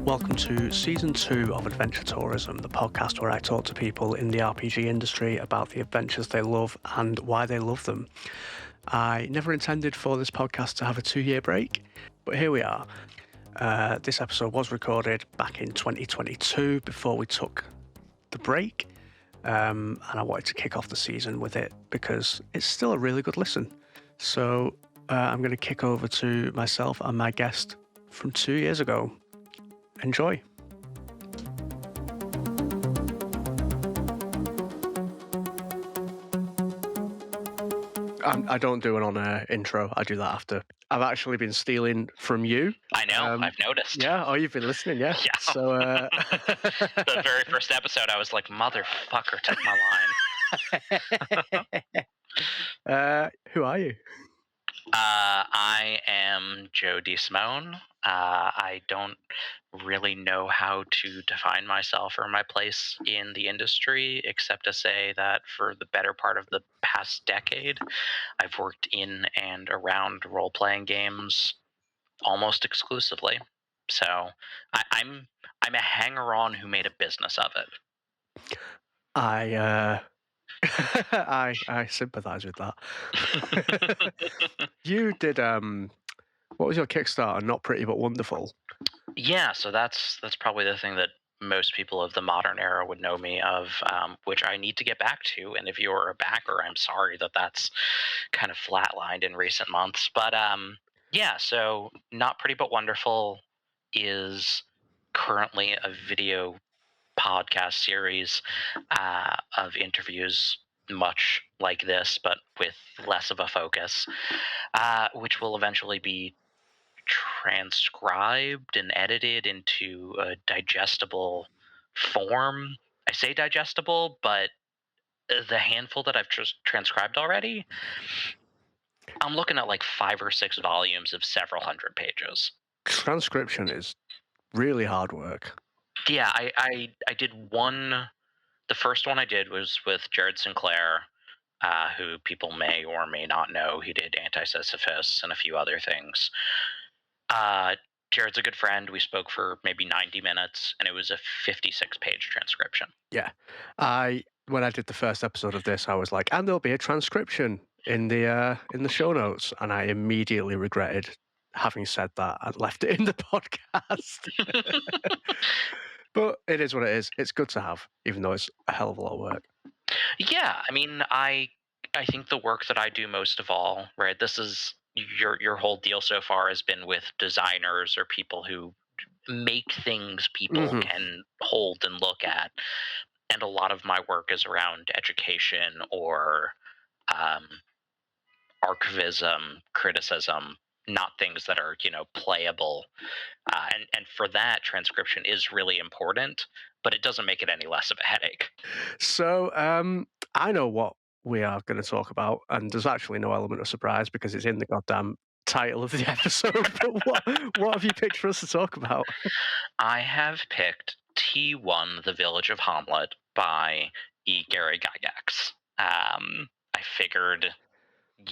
Welcome to Season 2 of Adventure Tourism, the podcast where I talk to people in the RPG industry about the adventures they love and why they love them. I never intended for this podcast to have a 2-year break, but here we are. This episode was recorded back in 2022 before we took the break, and I wanted to kick off the season with it because it's still a really good listen. So I'm going to kick over to myself and my guest from 2 years ago. Enjoy. I don't do it on an intro. I do that after. I've actually been stealing from you. I know. I've noticed. Yeah. Oh, you've been listening. Yeah. Yeah. So The very first episode, I was like, "Motherfucker took my line." Who are you? I am Joe DeSimone. I don't really know how to define myself or my place in the industry, except to say that for the better part of the past decade, I've worked in and around role-playing games almost exclusively. So I'm a hanger-on who made a business of it. I sympathise with that. You did what was your Kickstarter? Not Pretty But Wonderful. Yeah, so that's probably the thing that most people of the modern era would know me of, which I need to get back to. And if you're a backer, I'm sorry that that's kind of flatlined in recent months. But yeah, so Not Pretty But Wonderful is currently a video podcast series of interviews, much like this, but with less of a focus, which will eventually be transcribed and edited into a digestible form. I say digestible, but the handful that I've transcribed already, I'm looking at like 5 or 6 volumes of several hundred pages. Transcription is really hard work. Yeah, I did one. The first one I did was with Jared Sinclair, who people may or may not know. He did Anti-Sisyphus and a few other things. Jared's a good friend. We spoke for maybe 90 minutes, and it was a 56-page transcription. Yeah. When I did the first episode of this, I was like, and there'll be a transcription in the show notes, and I immediately regretted having said that and left it in the podcast. But it is what it is. It's good to have, even though it's a hell of a lot of work. Yeah, I mean, I think the work that I do most of all, right? This is your whole deal so far has been with designers or people who make things people can hold and look at. And a lot of my work is around education or archivism, criticism, not things that are playable. And for that, transcription is really important, but it doesn't make it any less of a headache. So I know what we are going to talk about, and there's actually no element of surprise because it's in the goddamn title of the episode. But what have you picked for us to talk about? I have picked T1, The Village of Hamlet by E. Gary Gygax. I figured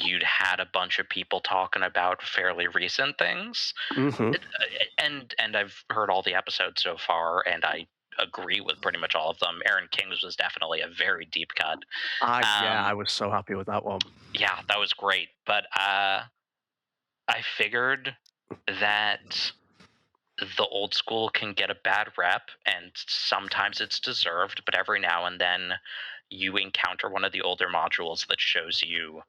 you'd had a bunch of people talking about fairly recent things, and I've heard all the episodes so far, and I agree with pretty much all of them. Aaron King's was definitely a very deep cut. Yeah, I was so happy with that one. Yeah, that was great. But I figured that the old school can get a bad rep, and sometimes it's deserved, but every now and then you encounter one of the older modules that shows you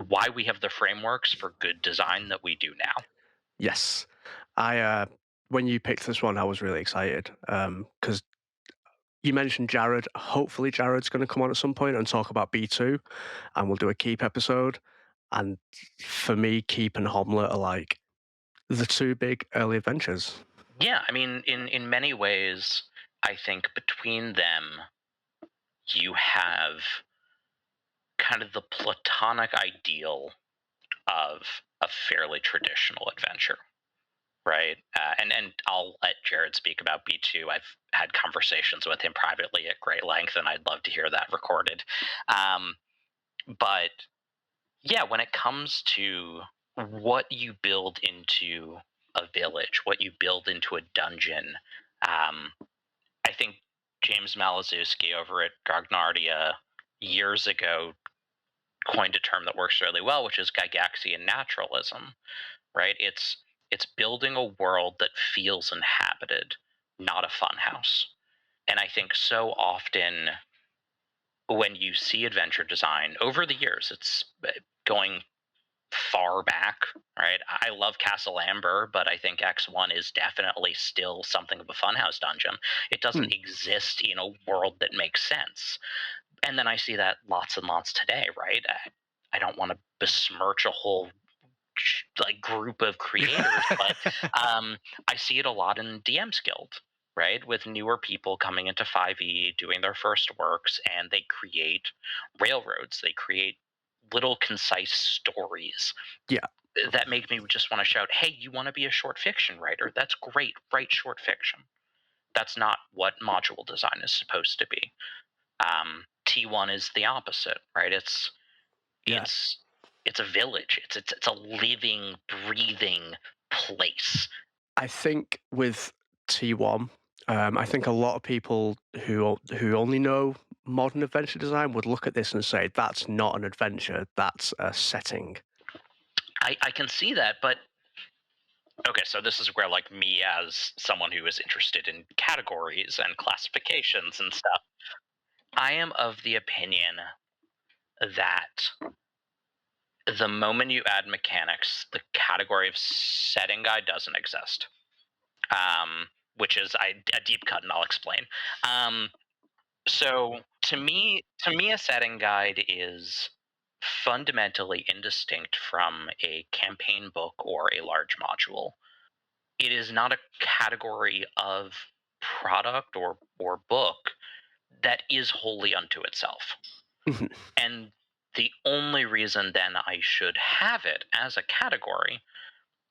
why we have the frameworks for good design that we do now. Yes. When you picked this one, I was really excited because you mentioned Jared. Hopefully Jared's going to come on at some point and talk about B2, and we'll do a Keep episode. And for me, Keep and Hamlet are like the two big early adventures. Yeah, I mean, in many ways, I think between them, you have kind of the platonic ideal of a fairly traditional adventure, right? And I'll let Jared speak about B2. I've had conversations with him privately at great length, and I'd love to hear that recorded. But yeah, when it comes to what you build into a village, what you build into a dungeon. I think James Malazewski over at Grognardia years ago coined a term that works really well, which is Gygaxian naturalism, right? It's building a world that feels inhabited, not a funhouse. And I think so often when you see adventure design over the years, it's going far back, right? I love Castle Amber, but I think X1 is definitely still something of a funhouse dungeon. It doesn't exist in a world that makes sense. And then I see that lots and lots today, right? I don't want to besmirch a whole like group of creators, but I see it a lot in DM's Guild, right? With newer people coming into 5e, doing their first works, and they create railroads. They create little concise stories. Yeah. That make me just want to shout, "Hey, you want to be a short fiction writer? That's great. Write short fiction." That's not what module design is supposed to be. T1 is the opposite, right? It's a village. It's a living, breathing place. I think with T1, I think a lot of people who only know modern adventure design would look at this and say, that's not an adventure, that's a setting. I can see that, but okay, so this is where like me as someone who is interested in categories and classifications and stuff, I am of the opinion that the moment you add mechanics, the category of setting guide doesn't exist. Which is a deep cut, and I'll explain. So to me, a setting guide is fundamentally indistinct from a campaign book or a large module. It is not a category of product or book that is wholly unto itself. And the only reason then I should have it as a category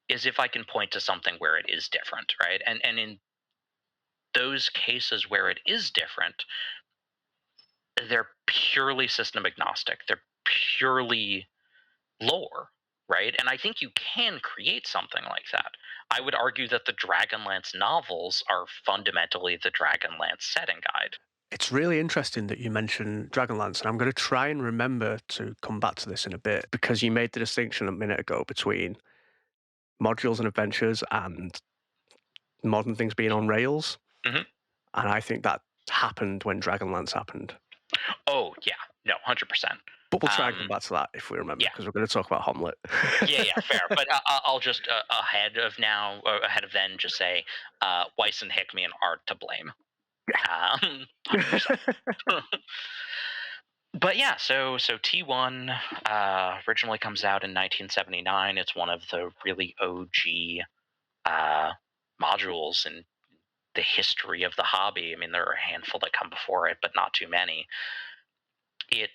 is if I can point to something where it is different, right? And in those cases where it is different, they're purely system agnostic. They're purely lore, right? And I think you can create something like that. I would argue that the Dragonlance novels are fundamentally the Dragonlance setting guide. It's really interesting that you mentioned Dragonlance, and I'm going to try and remember to come back to this in a bit, because you made the distinction a minute ago between modules and adventures and modern things being on rails. Mm-hmm. And I think that happened when Dragonlance happened. Oh, yeah. No, 100%. But we'll try and come back to that if we remember, because we're going to talk about Hommlet. yeah, fair. But I'll just ahead of then just say Weiss and Hickman are to blame. 100%. But yeah, so T1 originally comes out in 1979. It's one of the really OG modules in the history of the hobby. I mean, there are a handful that come before it, but not too many. It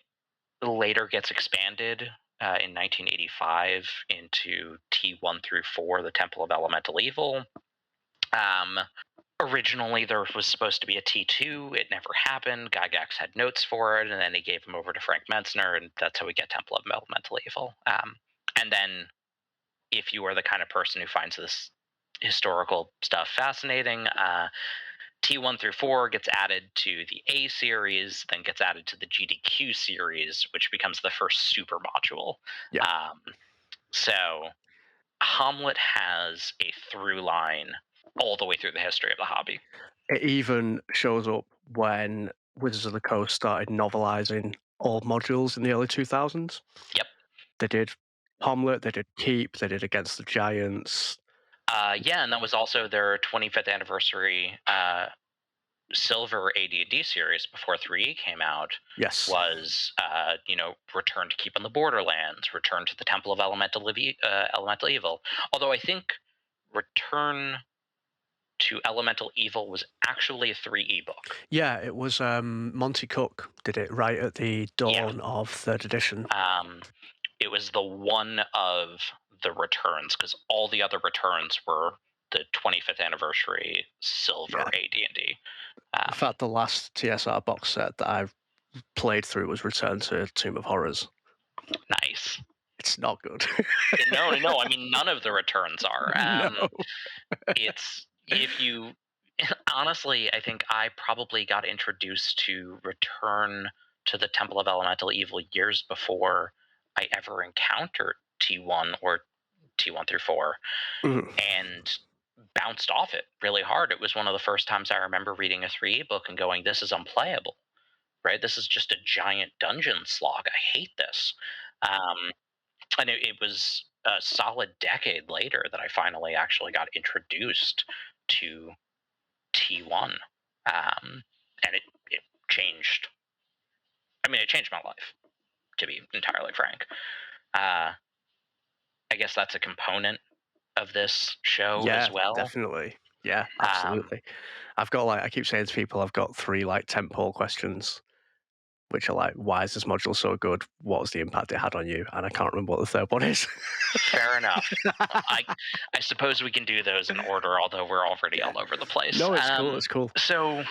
later gets expanded in 1985 into T1 through 4, the Temple of Elemental Evil. Originally, there was supposed to be a T2. It never happened. Gygax had notes for it, and then he gave them over to Frank Metzner, and that's how we get Temple of Elemental Evil. And then, if you are the kind of person who finds this historical stuff fascinating, T1 through 4 gets added to the A series, then gets added to the GDQ series, which becomes the first super module. Yeah. So Hommlet has a through line all the way through the history of the hobby. It even shows up when Wizards of the Coast started novelizing all modules in the early 2000s. Yep. They did Hommlet, they did Keep, they did Against the Giants. Yeah, and that was also their 25th anniversary Silver AD&D series before 3E came out. Yes. Was Return to Keep on the Borderlands, Return to the Temple of Elemental Evil. Although I think Return to Elemental Evil was actually a 3E book. Yeah, it was Monty Cook did it right at the dawn of 3rd edition. It was the one of the returns, because all the other returns were the 25th anniversary Silver AD&D. In fact, the last TSR box set that I played through was Return to Tomb of Horrors. Nice. It's not good. No, no. I mean, none of the returns are. No. It's if you honestly, I think I probably got introduced to Return to the Temple of Elemental Evil years before I ever encountered T1 or T1 through 4 Mhm. and bounced off it really hard. It was one of the first times I remember reading a 3E book and going, this is unplayable, right? This is just a giant dungeon slog. I hate this. Um, and it was a solid decade later that I finally actually got introduced to T1. And it changed. I mean, it changed my life, to be entirely frank. Uh, I guess that's a component of this show as Yeah, well. definitely. Yeah, Um, absolutely. I've got like I keep saying to people, I've got 3 like tentpole questions, which are like, why is this module so good? What was the impact it had on you? And I can't remember what the third one is. Fair enough. I suppose we can do those in order, although we're already Yeah. all over the place. No, it's cool. It's cool. So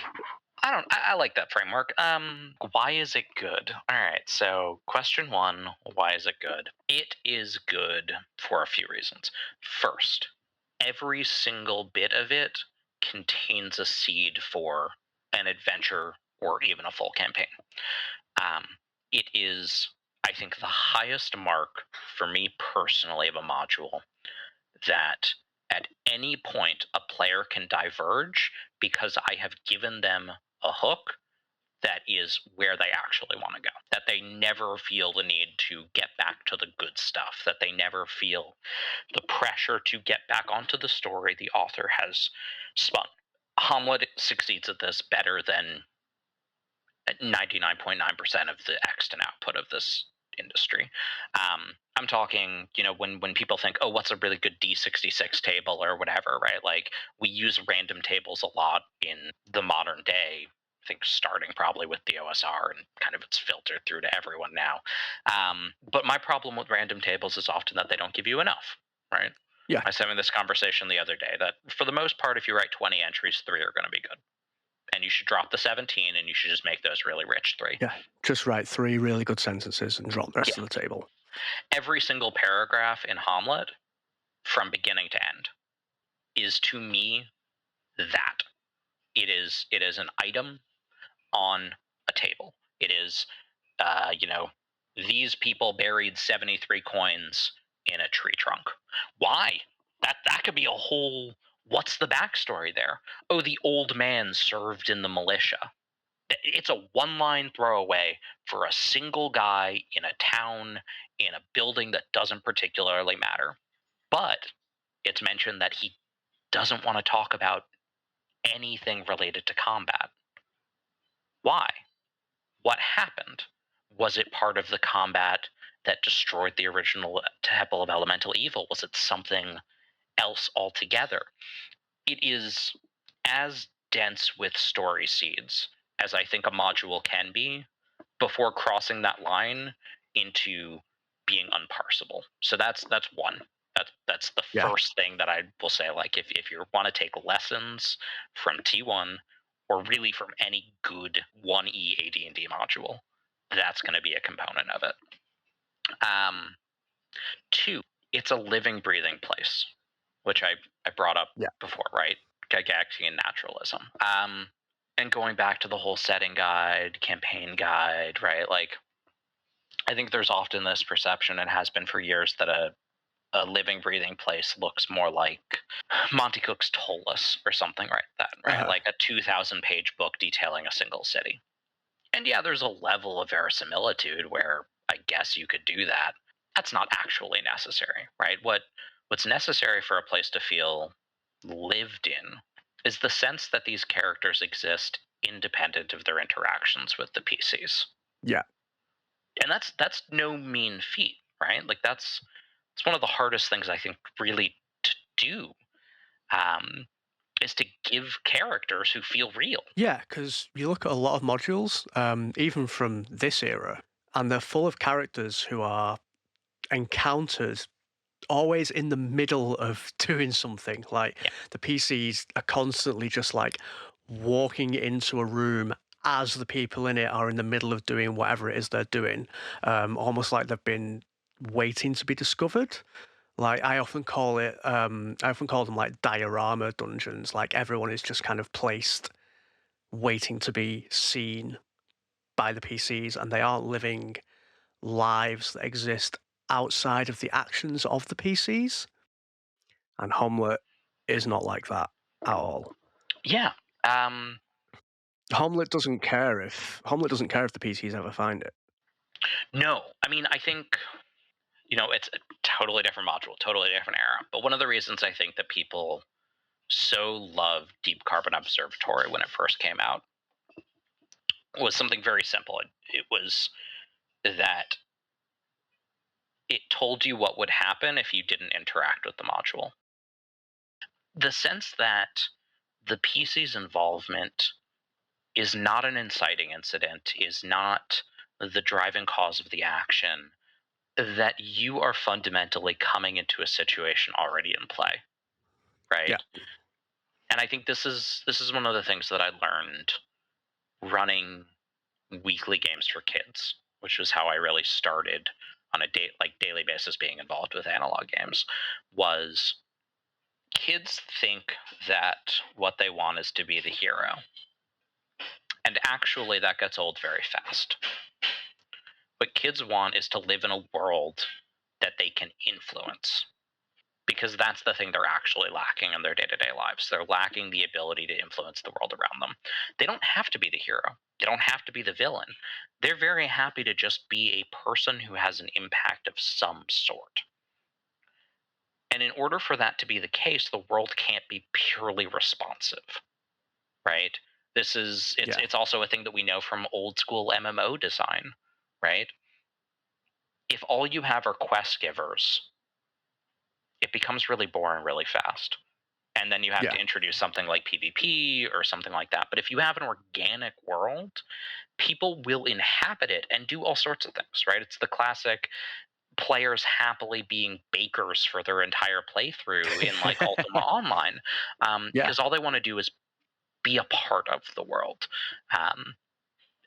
I like that framework. Why is it good? All right. So question one: why is it good? It is good for a few reasons. First, every single bit of it contains a seed for an adventure or even a full campaign. Um, it is, I think, the highest mark for me personally of a module that at any point a player can diverge because I have given them a hook that is where they actually want to go. That they never feel the need to get back to the good stuff, that they never feel the pressure to get back onto the story the author has spun. Hamlet succeeds at this better than 99.9% of the extant output of this industry. I'm talking, when people think, oh, what's a really good D66 table or whatever, right? Like we use random tables a lot in the modern day. I think starting probably with the OSR and kind of it's filtered through to everyone now. But my problem with random tables is often that they don't give you enough, right? Yeah. I was having this conversation the other day that for the most part, if you write 20 entries, 3 are going to be good and you should drop the 17 and you should just make those really rich 3. Yeah. Just write 3 really good sentences and drop the rest Yeah. of the table. Every single paragraph in Hamlet, from beginning to end, is to me that. It is an item on a table. It is, these people buried 73 coins in a tree trunk. Why? That could be a whole. What's the backstory there? Oh, the old man served in the militia. It's a one line throwaway for a single guy in a town in a building that doesn't particularly matter. But it's mentioned that he doesn't want to talk about anything related to combat. Why? What happened? Was it part of the combat that destroyed the original Temple of Elemental Evil? Was it something else altogether? It is as dense with story seeds as I think a module can be before crossing that line into being unparsable. So that's one. That's the Yeah. first thing that I will say. Like if you want to take lessons from T1 or really from any good 1E AD&D module, that's going to be a component of it. Two, it's a living, breathing place, which I brought up before, right? Gygaxian naturalism. And going back to the whole setting guide, campaign guide, right? Like, I think there's often this perception, and has been for years, that a living, breathing place looks more like Monty Cook's Tolus or something like that, right? Like a 2,000-page book detailing a single city. And yeah, there's a level of verisimilitude where I guess you could do that. That's not actually necessary, right? What's necessary for a place to feel lived in is the sense that these characters exist independent of their interactions with the PCs. Yeah. And that's no mean feat, right? Like it's one of the hardest things I think really to do, is to give characters who feel real. Yeah, because you look at a lot of modules, even from this era, and they're full of characters who are encountered always in the middle of doing something. Like the PCs are constantly just like walking into a room as the people in it are in the middle of doing whatever it is they're doing, almost like they've been waiting to be discovered. Like I often call it, I often call them like diorama dungeons. Like everyone is just kind of placed, waiting to be seen by the PCs, and they aren't living lives that exist outside of the actions of the PCs. And Homelet is not like that at all. Yeah. Homelet doesn't care if the PCs ever find it. No, I mean, I think, it's a totally different module, totally different era. But one of the reasons I think that people so loved Deep Carbon Observatory when it first came out was something very simple. It was that it told you what would happen if you didn't interact with the module. The sense that the PC's involvement is not an inciting incident, is not the driving cause of the action, that you are fundamentally coming into a situation already in play, Yeah. right? And I think this is one of the things that I learned running weekly games for kids, which was how I really started on a daily basis being involved with analog games. Was kids think that what they want is to be the hero, and actually that gets old very fast. What kids want is to live in a world that they can influence, because that's the thing they're actually lacking in their day-to-day lives. They're lacking the ability to influence the world around them. They don't have to be the hero. They don't have to be the villain. They're very happy to just be a person who has an impact of some sort. And in order for that to be the case, the world can't be purely responsive, right? It's also a thing that we know from old school MMO design, right? If all you have are quest givers, it becomes really boring really fast. And then you have Yeah. to introduce something like PvP or something like that. But if you have an organic world, people will inhabit it and do all sorts of things, right? It's the classic players happily being bakers for their entire playthrough in like Ultima Online, Yeah. because all they want to do is be a part of the world. Um,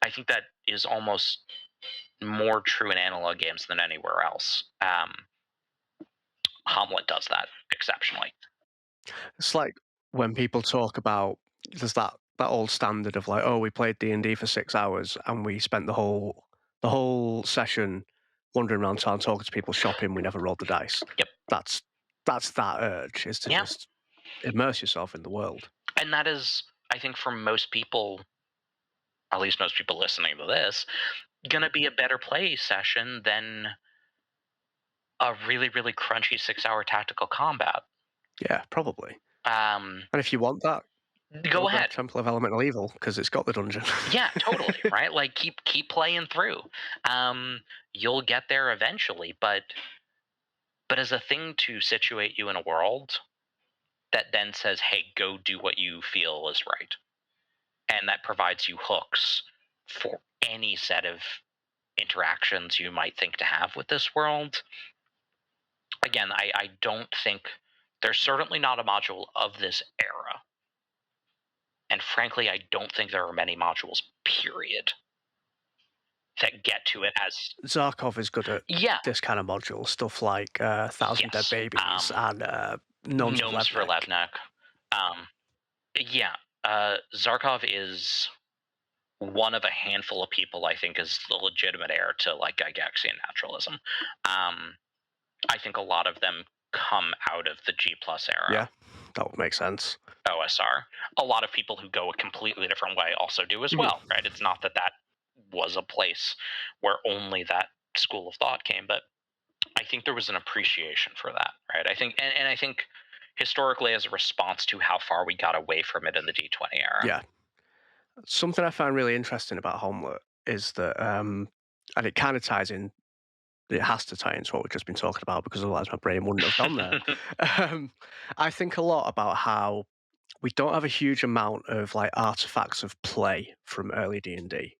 I think that is almost more true in analog games than anywhere else. Hamlet does that exceptionally. It's like when people talk about, there's that old standard of like, oh, we played D&D for 6 hours and we spent the whole session wandering around town talking to people, shopping. We never rolled the dice. Yep. That's that urge, is to Yeah. just immerse yourself in the world. And that is, I think, for most people, at least most people listening to this, gonna be a better play session than a really, really crunchy 6 hour tactical combat. Yeah, probably. Um, And if you want that, go go grab ahead. Temple of Elemental Evil because it's got the dungeon. Yeah, totally. Right. Like keep playing through. You'll get there eventually, but as a thing to situate you in a world that then says, "Hey, go do what you feel is right," and that provides you hooks for any set of interactions you might think to have with this world. Again, I don't think there's certainly not a module of this era. And frankly, I don't think there are many modules, period, that get to it as. Zarkov is good at Yeah, this kind of module, stuff like Thousand Dead yes. Babies and Gnomes of Gnomes for Levnek. Levnek. Um, yeah, Zarkov is one of a handful of people I think is the legitimate heir to like Gygaxian naturalism. I think a lot of them come out of the G plus era. Yeah, that would make sense. OSR. A lot of people who go a completely different way also do as well, right? It's not that that was a place where only that school of thought came, but I think there was an appreciation for that, right? I think, and I think historically as a response to how far we got away from it in the D20 era. Yeah. Something I find really interesting about Homelet is that, and it kind of ties in, it has to tie into what we've just been talking about because otherwise my brain wouldn't have gone there. I think a lot about how we don't have a huge amount of like artifacts of play from early D&D.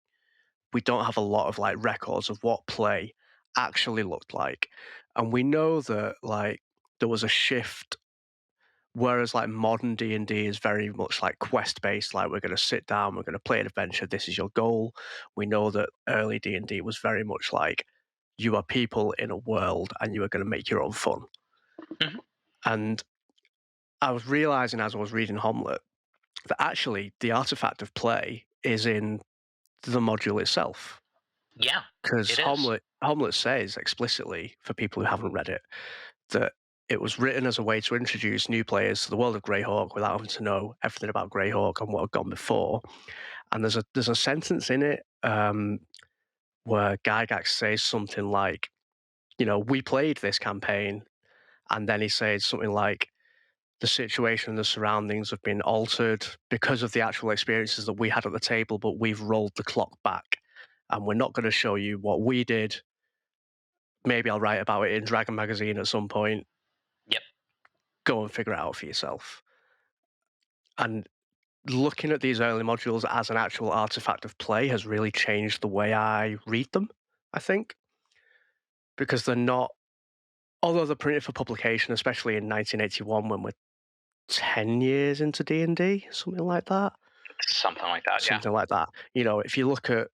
We don't have a lot of like records of what play actually looked like. And we know that like there was a shift. Whereas like modern D&D is very much like quest based, like we're going to sit down, we're going to play an adventure, this is your goal. We know that early D&D was very much like you are people in a world and you are going to make your own fun. Mhm. And I was realizing as I was reading Hommlet that actually the artifact of play is in the module itself. Yeah, Because it is. Hommlet says explicitly, for people who haven't read it, that it was written as a way to introduce new players to the world of Greyhawk without having to know everything about Greyhawk and what had gone before. And there's a sentence in it where Gygax says something like, we played this campaign, and then he says something like, the situation and the surroundings have been altered because of the actual experiences that we had at the table, but we've rolled the clock back, and we're not going to show you what we did. Maybe I'll write about it in Dragon Magazine at some point. Yep. Go and figure it out for yourself. And looking at these early modules as an actual artifact of play has really changed the way I read them, I think. Because they're not, although they're printed for publication, especially in 1981 when we're 10 years into D&D, something like that. Something like that, yeah. Something like that. If you look at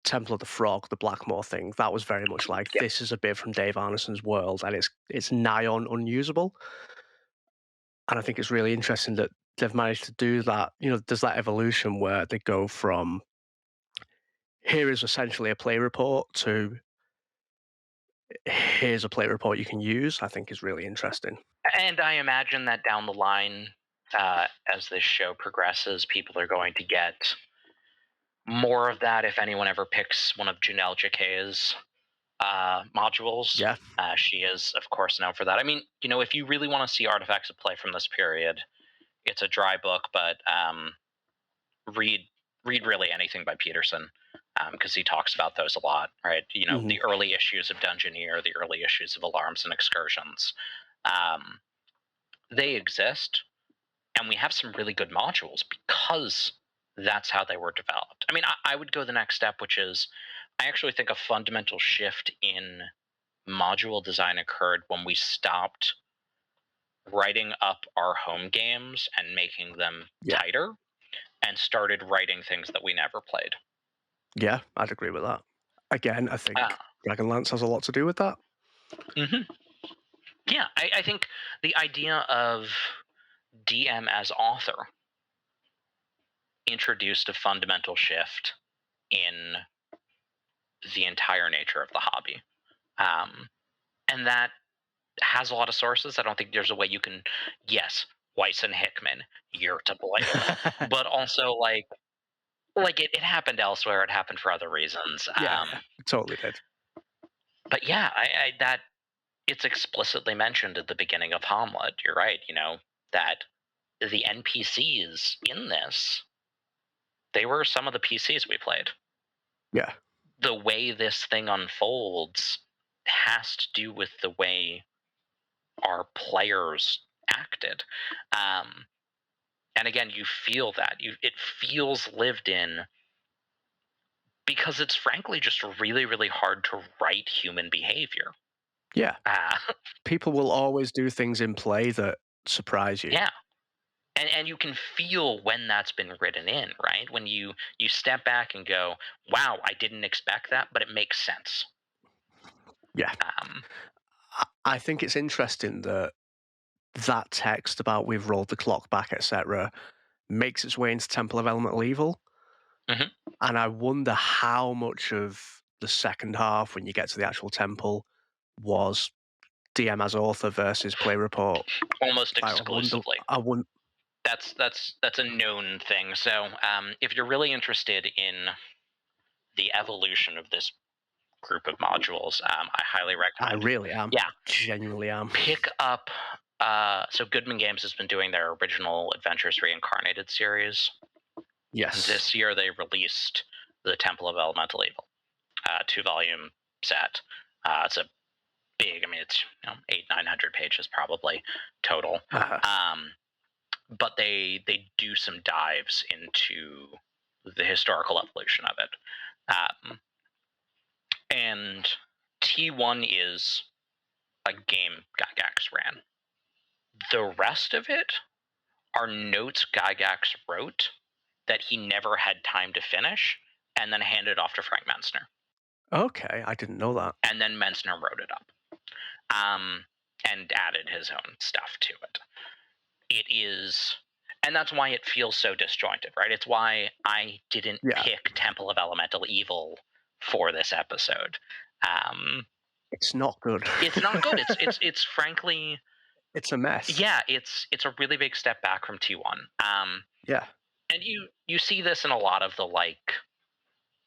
Temple of the Frog, the Blackmore thing, that was very much like, Yep. this is a bit from Dave Arneson's world, and it's nigh on unusable. And I think it's really interesting that they've managed to do that. There's that evolution where they go from, here is essentially a play report, to here's a play report you can use, I think is really interesting. And I imagine that down the line, as this show progresses, people are going to get more of that if anyone ever picks one of Janelle Jacquet's modules. Yeah. She is, of course, known for that. I mean, if you really want to see artifacts of play from this period, it's a dry book, but read really anything by Peterson, because he talks about those a lot, right? Mhm. The early issues of Dungeoneer, the early issues of Alarms and Excursions, they exist, and we have some really good modules because that's how they were developed. I mean, I would go the next step, which is I actually think a fundamental shift in module design occurred when we stopped writing up our home games and making them Yeah. tighter and started writing things that we never played. Yeah, I'd agree with that. Again, I think Dragonlance has a lot to do with that. Mm-hmm. Yeah, I think the idea of DM as author introduced a fundamental shift in the entire nature of the hobby. And that has a lot of sources. I don't think there's a way you can, yes, Weiss and Hickman, you're to blame. But also, like it happened elsewhere. It happened for other reasons. Yeah, totally did. But yeah, that it's explicitly mentioned at the beginning of Hamlet. You're right. That the NPCs in this, they were some of the PCs we played. Yeah. The way this thing unfolds has to do with the way our players acted. And again, you feel that. It feels lived in because it's frankly just really, really hard to write human behavior. Yeah. Uh, People will always do things in play that surprise you. yeah. And you can feel when that's been written in, right? When you step back and go, wow, I didn't expect that, but it makes sense. Yeah. I think it's interesting that text about we've rolled the clock back, etc., makes its way into Temple of Elemental Evil. Mhm. And I wonder how much of the second half, when you get to the actual temple, was DM as author versus play report. Almost exclusively. I wonder. That's a known thing. So if you're really interested in the evolution of this group of modules, I highly recommend. I really am. Yeah, Genuinely am. pick up. So Goodman Games has been doing their original Adventures Reincarnated series. Yes. This year they released the Temple of Elemental Evil, 2-volume set. It's a big. I mean, it's 800-900 pages probably total. But they do some dives into the historical evolution of it. And T1 is a game Gygax ran. The rest of it are notes Gygax wrote that he never had time to finish and then handed off to Frank Metzner. Okay, I didn't know that. And then Menzner wrote it up, um, and added his own stuff to it. It is, and that's why it feels so disjointed, right? It's why I didn't Yeah, pick Temple of Elemental Evil for this episode. Um, it's not good. it's not good. It's frankly, It's a mess. yeah, it's a really big step back from T1. Yeah, And you see this in a lot of the like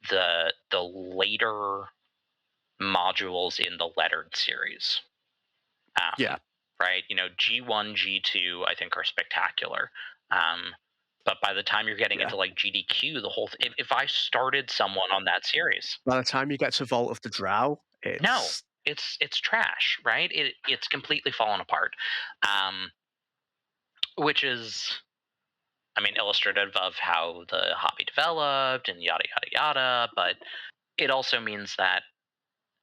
the later modules in the lettered series. yeah. Right? You know, G1, G2, I think are spectacular. But by the time you're getting Yeah. into like GDQ, the whole if I started someone on that series, By the time you get to Vault of the Drow, no, it's it's trash, right? It's completely fallen apart. Um, which is, I mean, illustrative of how the hobby developed and yada yada yada. But it also means that,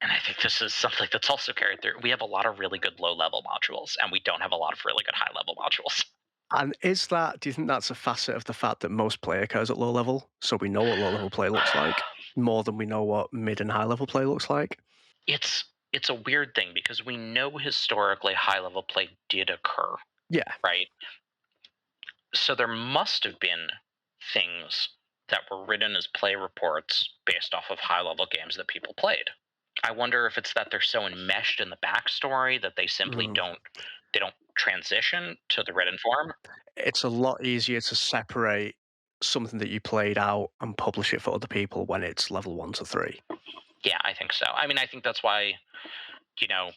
and I think this is something that's also carried through. We have a lot of really good low level modules, and we don't have a lot of really good high level modules. and is that? Do you think that's a facet of the fact that most play occurs at low level, so we know what low level play looks like more than we know what mid and high level play looks like? It's a weird thing because we know historically high level play did occur, Yeah, right? So there must have been things that were written as play reports based off of high level games that people played. I wonder if it's that they're so enmeshed in the backstory that they simply mm. don't transition to the written form. It's a lot easier to separate something that you played out and publish it for other people when it's level 1 to 3. Yeah, I think so. I mean, I think that's why, you know,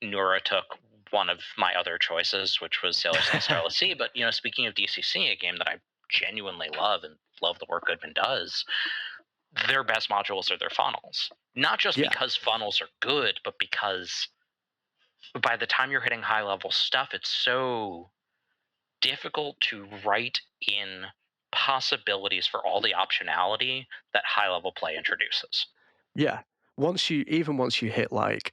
Nura took one of my other choices, which was Sailor Sun Starless Sea. But, you know, speaking of DCC, a game that I genuinely love and love the work Goodman does, their best modules are their funnels. Not just Yeah, because funnels are good, but because by the time you're hitting high level stuff, it's so difficult to write in possibilities for all the optionality that high level play introduces. yeah. Once you hit like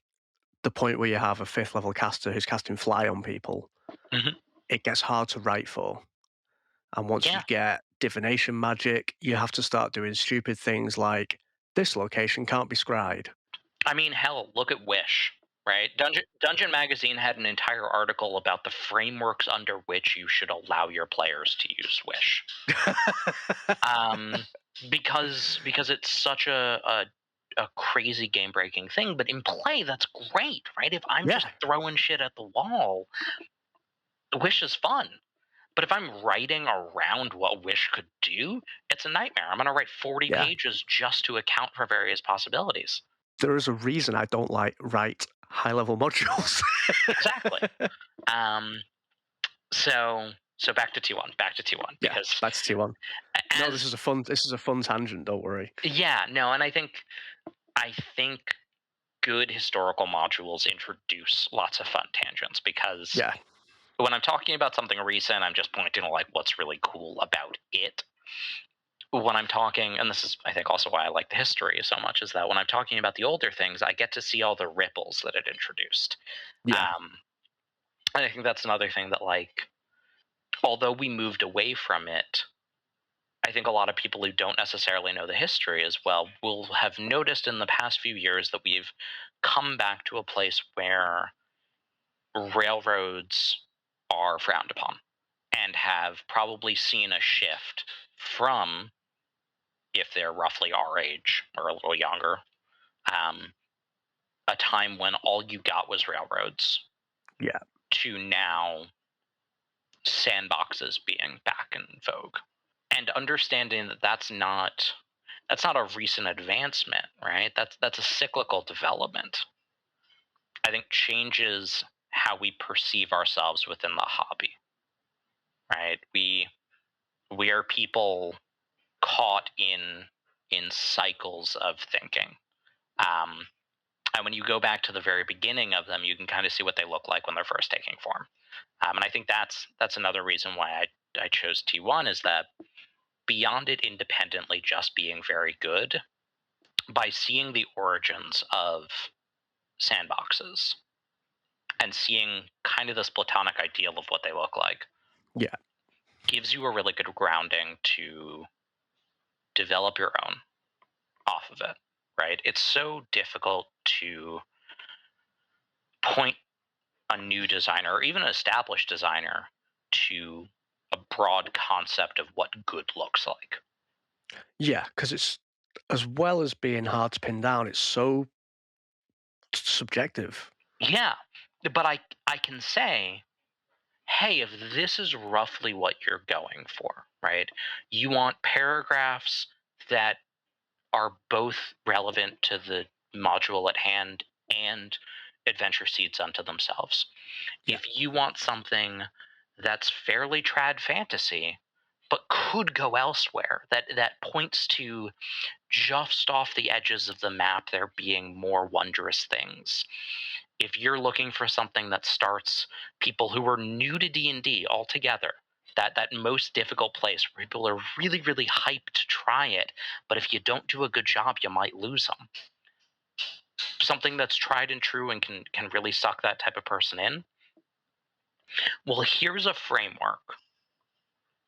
the point where you have a 5th level caster who's casting fly on people, Hmm. it gets hard to write for. And once you Yeah. get divination magic, you have to start doing stupid things like this location can't be scryed. I mean, hell, look at Wish, right? Dungeon Magazine had an entire article about the frameworks under which you should allow your players to use Wish, um, because it's such a crazy game breaking thing. But in play, that's great, right? If I'm just Yeah, throwing shit at the wall, Wish is fun. But if I'm writing around what Wish could do, it's a nightmare. I'm going to write 40 yeah. pages just to account for various possibilities. There is a reason I don't like write high level modules. Exactly. Um, so back to T1, back to T1, Yeah, because back to T1. No, as this is a fun tangent, don't worry. yeah, no, and I think good historical modules introduce lots of fun tangents because Yeah, when I'm talking about something recent, I'm just pointing to like what's really cool about it. When I'm talking, and this is I think also why I like the history so much, is that when I'm talking about the older things, I get to see all the ripples that it introduced. yeah, Um, and I think that's another thing that like although we moved away from it, I think a lot of people who don't necessarily know the history as well will have noticed in the past few years that we've come back to a place where railroads are frowned upon and have probably seen a shift from, if they're roughly our age or a little younger, um, a time when all you got was railroads yeah, to now sandboxes being back in vogue, and understanding that that's not a recent advancement, right? That's a cyclical development. I think changes how we perceive ourselves within the hobby, right? We are people caught in cycles of thinking. Um, and when you go back to the very beginning of them, you can kind of see what they look like when they're first taking form. And I think that's another reason why I chose T1 is that beyond it independently just being very good, by seeing the origins of sandboxes and seeing kind of this platonic ideal of what they look like yeah. gives you a really good grounding to develop your own off of it. right? It's so difficult to point a new designer or even an established designer to a broad concept of what good looks like. Yeah, because it's, as well as being hard to pin down, it's so subjective. Yeah, but I can say, hey, if this is roughly what you're going for, right? You want paragraphs that are both relevant to the module at hand and adventure seeds unto themselves. Yeah. If you want something that's fairly trad fantasy, but could go elsewhere, that points to just off the edges of the map there being more wondrous things. If you're looking for something that starts people who are new to D&D altogether, that most difficult place where people are really really hyped to try it, but if you don't do a good job you might lose them. Something that's tried and true and can really suck that type of person in. Well, here's a framework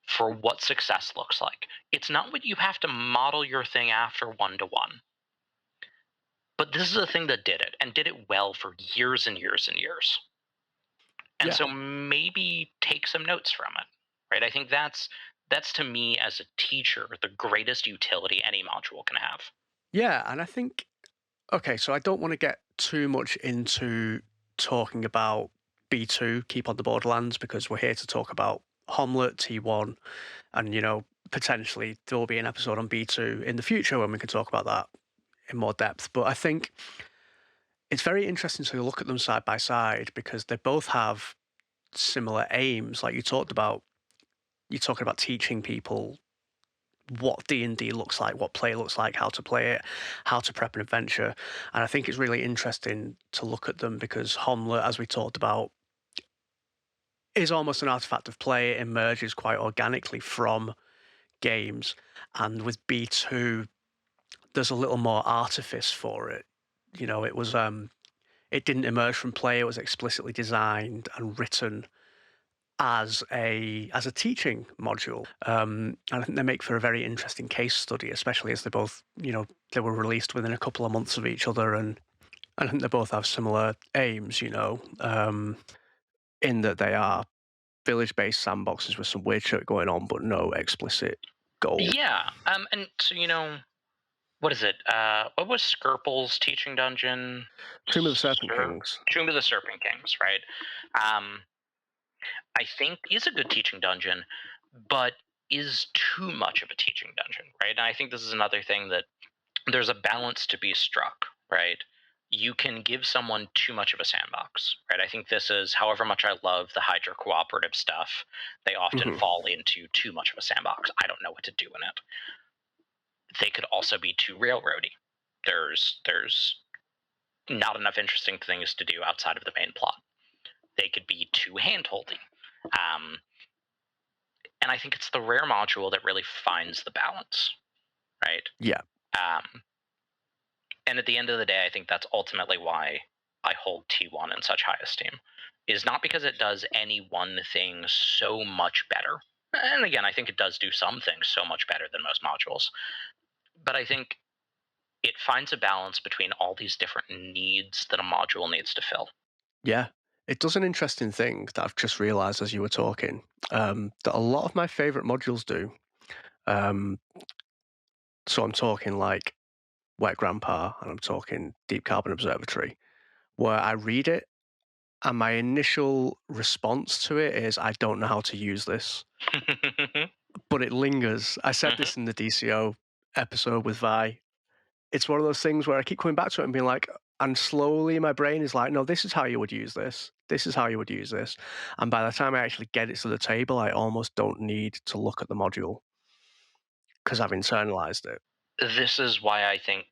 for what success looks like. It's not what you have to model your thing after one to one, but this is a thing that did it and did it well for years and years and years. And Yeah. so maybe take some notes from it, right? I think that's to me as a teacher the greatest utility any module can have. Yeah, and I think, okay, so I don't want to get too much into talking about B2, Keep on the Borderlands, because we're here to talk about Homlet, T1, and, potentially there will be an episode on B2 in the future when we can talk about that in more depth. But I think it's very interesting to look at them side by side because they both have similar aims. Like you talked about, you're talking about teaching people what D&D looks like, what play looks like, how to play it, how to prep an adventure. And I think it's really interesting to look at them because Homlet, as we talked about, is almost an artifact of play. It emerges quite organically from games. And with B2, there's a little more artifice for it. It was it didn't emerge from play, it was explicitly designed and written as a teaching module. And I think they make for a very interesting case study, especially as they both, they were released within a couple of months of each other, and I think they both have similar aims, in that they are village-based sandboxes with some weird shit going on, but no explicit goal. Yeah. And so what is it? What was Skirple's teaching dungeon? Tomb of the Serpent Kings. Tomb of the Serpent Kings, right? Um, I think is a good teaching dungeon, but is too much of a teaching dungeon, right? And I think this is another thing that there's a balance to be struck, right? You can give someone too much of a sandbox, right? I think this is, however much I love the Hydra cooperative stuff, they often Mhm. fall into too much of a sandbox. I don't know what to do in it. They could also be too railroady. There's not enough interesting things to do outside of the main plot. They could be too handholdy. Um, and I think it's the rare module that really finds the balance, right? Yeah. Um, and at the end of the day, I think that's ultimately why I hold T1 in such high esteem. Is not because it does any one thing so much better. And again, I think it does do some things so much better than most modules. But I think it finds a balance between all these different needs that a module needs to fill. Yeah. It does an interesting thing that I've just realized as you were talking, that a lot of my favorite modules do. Um, so I'm talking like Wet Grandpa and I'm talking Deep Carbon Observatory, where I read it and my initial response to it is, I don't know how to use this, but it lingers. I said this in the DCO episode with Vi. It's one of those things where I keep coming back to it and being like, and slowly my brain is like, no, this is how you would use this. This is how you would use this. And by the time I actually get it to the table, I almost don't need to look at the module because I've internalized it. This is why I think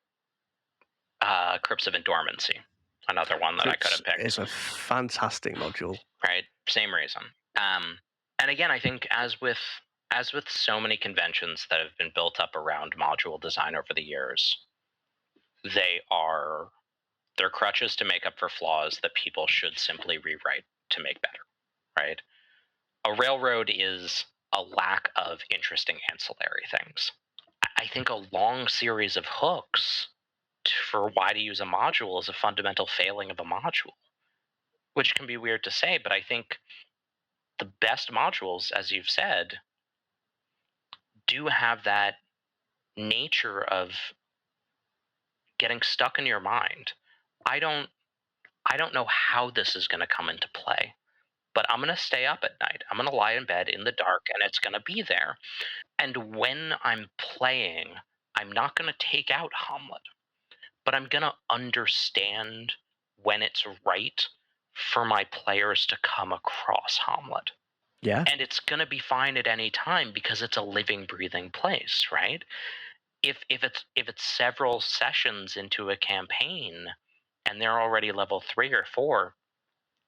Crypts of Endormancy, another one that I could Crypts have picked, is a fantastic module. right? Same reason. And again, I think as with so many conventions that have been built up around module design over the years, they're crutches to make up for flaws that people should simply rewrite to make better, right? A railroad is a lack of interesting ancillary things. I think a long series of hooks for why to use a module is a fundamental failing of a module, which can be weird to say, but I think the best modules, as you've said, do have that nature of getting stuck in your mind. I don't I don't know how this is going to come into play, but I'm going to stay up at night. I'm going to lie in bed in the dark and it's going to be there. And when I'm playing, I'm not going to take out Hamlet, but I'm going to understand when it's right for my players to come across Hamlet. Yeah. And it's going to be fine at any time because it's a living, breathing place, right? If it's several sessions into a campaign and they're already level 3 or 4,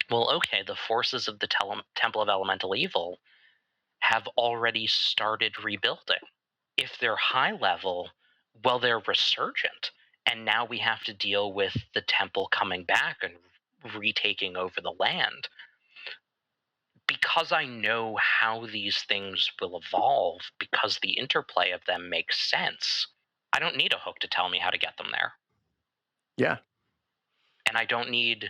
well, okay, the forces of the Temple of Elemental Evil have already started rebuilding. If they're high level, well, they're resurgent. And now we have to deal with the temple coming back and retaking over the land. Because I know how these things will evolve, because the interplay of them makes sense, I don't need a hook to tell me how to get them there. Yeah. And I don't need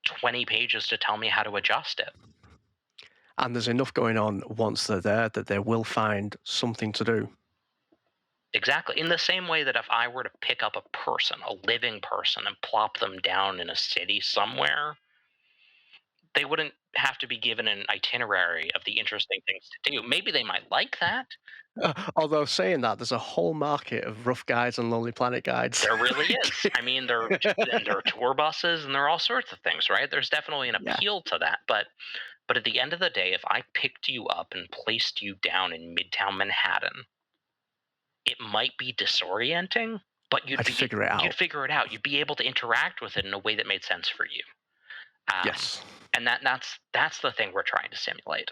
20 pages to tell me how to adjust it. And there's enough going on once they're there that they will find something to do. Exactly. In the same way that if I were to pick up a person, a living person, and plop them down in a city somewhere, they wouldn't have to be given an itinerary of the interesting things to do. Maybe they might like that. Although saying that, there's a whole market of rough guides and Lonely Planet guides. There really is. I mean, there are tour buses and there are all sorts of things, right? There's definitely an Yeah. appeal to that. But at the end of the day, if I picked you up and placed you down in Midtown Manhattan, it might be disorienting, but I'd figure it out. you'd figure it out. You'd be able to interact with it in a way that made sense for you. Yes. And that's the thing we're trying to simulate,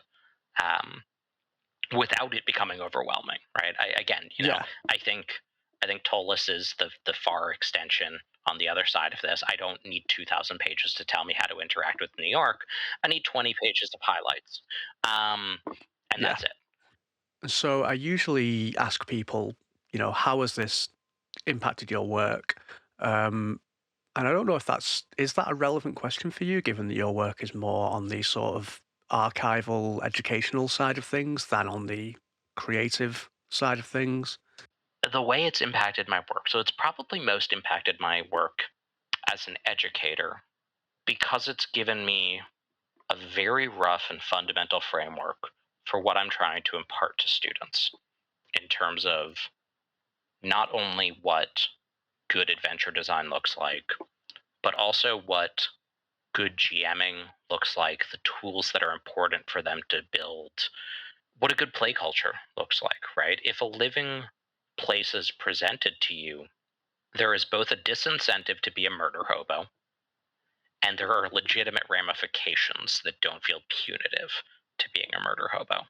without it becoming overwhelming, right? Yeah. I think Tolus is the far extension on the other side of this. I don't need 2,000 pages to tell me how to interact with New York. I need 20 pages of highlights, and Yeah. that's it. So I usually ask people, how has this impacted your work? And I don't know if is that a relevant question for you, given that your work is more on the sort of archival, educational side of things than on the creative side of things? The way it's impacted my work, so it's probably most impacted my work as an educator because it's given me a very rough and fundamental framework for what I'm trying to impart to students in terms of not only what good adventure design looks like, but also what good GMing looks like, the tools that are important for them to build, what a good play culture looks like, right? If a living place is presented to you, there is both a disincentive to be a murder hobo, and there are legitimate ramifications that don't feel punitive to being a murder hobo.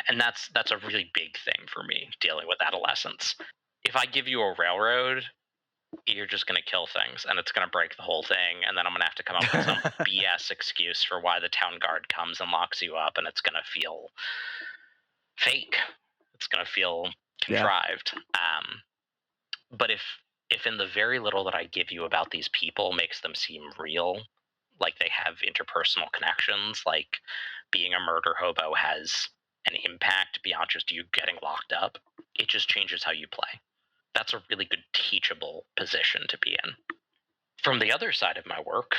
And that's a really big thing for me dealing with adolescence. If I give you a railroad, you're just going to kill things and it's going to break the whole thing, and then I'm going to have to come up with some BS excuse for why the town guard comes and locks you up, and it's going to feel fake. It's going to feel Yeah. contrived. But if in the very little that I give you about these people makes them seem real, like they have interpersonal connections, like being a murder hobo has an impact beyond just you getting locked up, it just changes how you play. That's a really good teachable position to be in. From the other side of my work,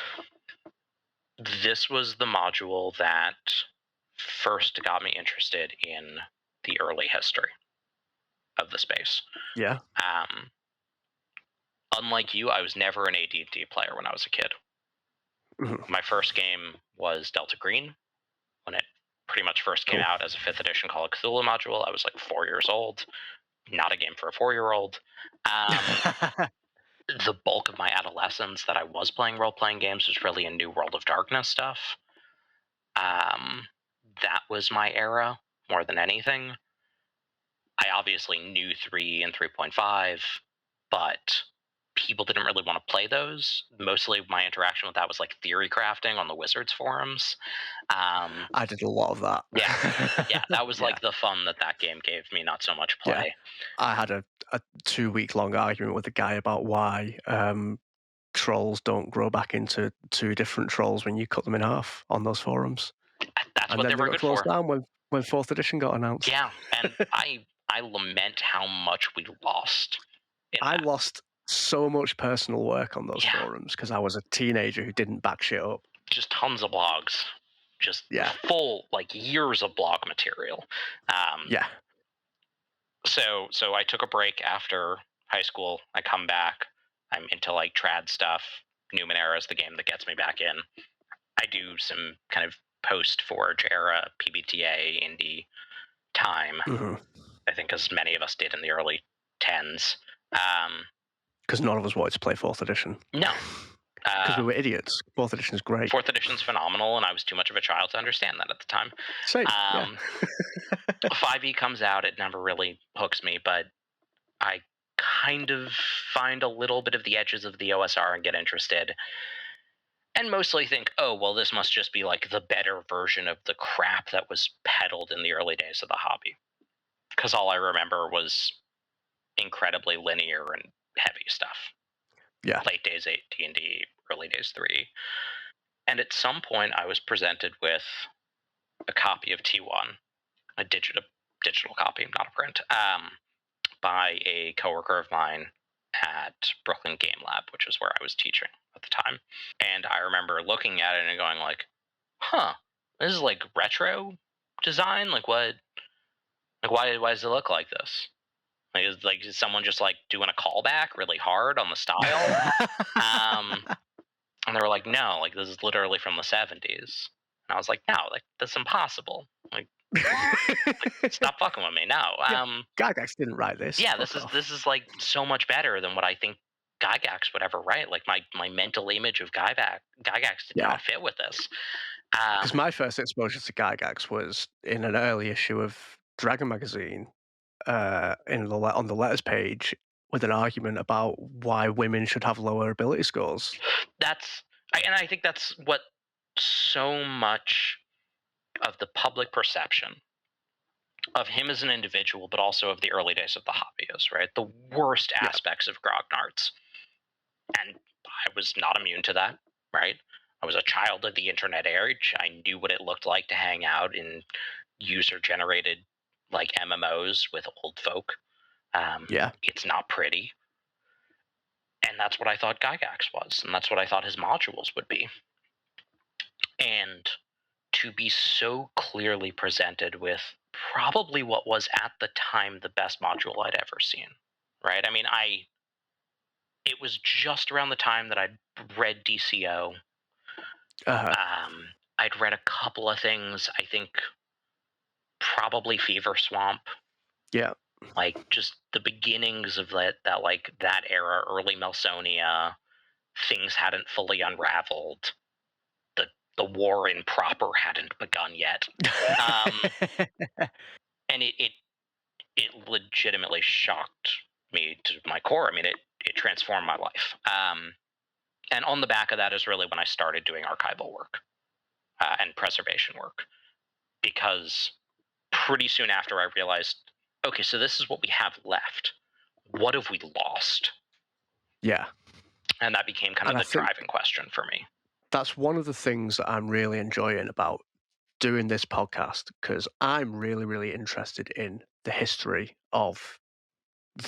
this was the module that first got me interested in the early history of the space. Yeah. Unlike you, I was never an AD&D player when I was a kid. Mhm. My first game was Delta Green when it pretty much first came Cool. out as a 5th edition Call of Cthulhu module. I was like 4 years old. Not a game for a 4-year-old. The bulk of my adolescence that I was playing role-playing games was really in New World of Darkness stuff. That was my era more than anything. I obviously knew 3 and 3.5, but people didn't really want to play those. Mostly my interaction with that was like theory crafting on the Wizards forums. Um, I did a lot of that. yeah, that was Yeah, like the fun that that game gave me, not so much yeah. play. I had a 2-week long argument with a guy about why trolls don't grow back into 2 different trolls when you cut them in half on those forums. That's And what they then they were got good closed for. down when 4th edition got announced. Yeah, and I lament how much we lost in I that. lost so much personal work on those Yeah. forums because I was a teenager who didn't back shit up. Just tons of blogs, just Yeah, full like years of blog material. yeah. So I took a break after high school. I come back. I'm into like trad stuff. Numenera is the game that gets me back in. I do some kind of post Forge era PBTA indie time. Mhm. I think as many of us did in the early tens. Um, Because none of us wanted to play 4th edition. no, Because we were idiots. 4th edition is great. Fourth edition's phenomenal, and I was too much of a child to understand that at the time. Same. Yeah. 5e comes out, it never really hooks me, but I kind of find a little bit of the edges of the OSR and get interested. And mostly think, oh, well, this must just be like the better version of the crap that was peddled in the early days of the hobby. Because all I remember was incredibly linear and heavy stuff. Yeah. Late days 8 D&D, early days 3. And at some point, I was presented with a copy of T1, a digital copy, not a print, by a coworker of mine at Brooklyn Game Lab, which is where I was teaching at the time. And I remember looking at it and going like, huh, this is like retro design? Like what? Like why does it look like this? Is someone just like doing a callback really hard on the style? And they were like, no, like this is literally from the 70s. And I was like, no, like that's impossible. Like stop fucking with me. No. Gygax didn't write this. Yeah, Fuck off. this is like so much better than what I think Gygax would ever write. Like my mental image of Gygax did Yeah. not fit with this. Because my first exposure to Gygax was in an early issue of Dragon magazine, on the letters page, with an argument about why women should have lower ability scores. And I think that's what so much of the public perception of him as an individual, but also of the early days of the hobby is, right? The worst aspects of Grognards. And I was not immune to that, right? I was a child of the internet age. I knew what it looked like to hang out in user-generated like MMOs with old folk. It's not pretty. And that's what I thought Gygax was, and that's what I thought his modules would be. And to be so clearly presented with probably what was at the time the best module I'd ever seen, right? I mean, it was just around the time that I'd read DCO. I'd read a couple of things. I think probably Fever Swamp. Yeah. Like just the beginnings of that era, early Melsonia. Things hadn't fully unraveled. The war in proper hadn't begun yet. And it legitimately shocked me to my core. I mean, it transformed my life. And on the back of that is really when I started doing archival work and preservation work, because pretty soon after I realized, okay, so this is what we have left. What have we lost? Yeah. And that became kind of the driving question for me. That's one of the things that I'm really enjoying about doing this podcast, because I'm really, really interested in the history of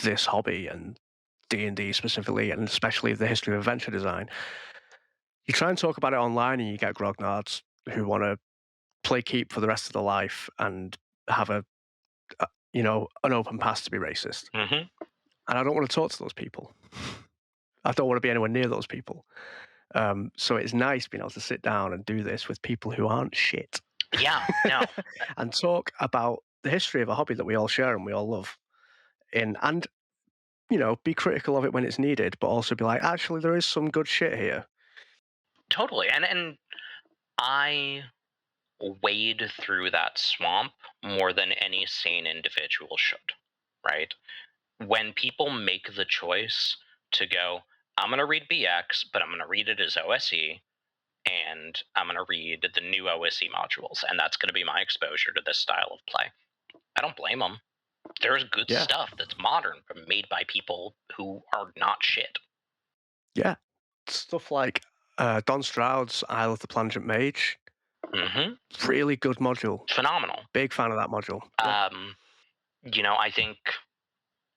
this hobby and D&D specifically, and especially the history of adventure design. You try and talk about it online and you get grognards who want to play keep for the rest of their life and have an open path to be racist. Mm-hmm. And I don't want to talk to those people. I don't want to be anywhere near those people. So it's nice being able to sit down and do this with people who aren't shit. Yeah, no. And talk about the history of a hobby that we all share and we all love. And be critical of it when it's needed, but also be like, actually, there is some good shit here. Totally. And I wade through that swamp more than any sane individual should, right? When people make the choice to go, I'm going to read BX, but I'm going to read it as OSE, and I'm going to read the new OSE modules, and that's going to be my exposure to this style of play. I don't blame them. There's good Yeah. stuff that's modern, but made by people who are not shit. Yeah. Stuff like Don Stroud's Isle of the Plangent Mage. Hmm. Really good module. Phenomenal. Big fan of that module. Yeah.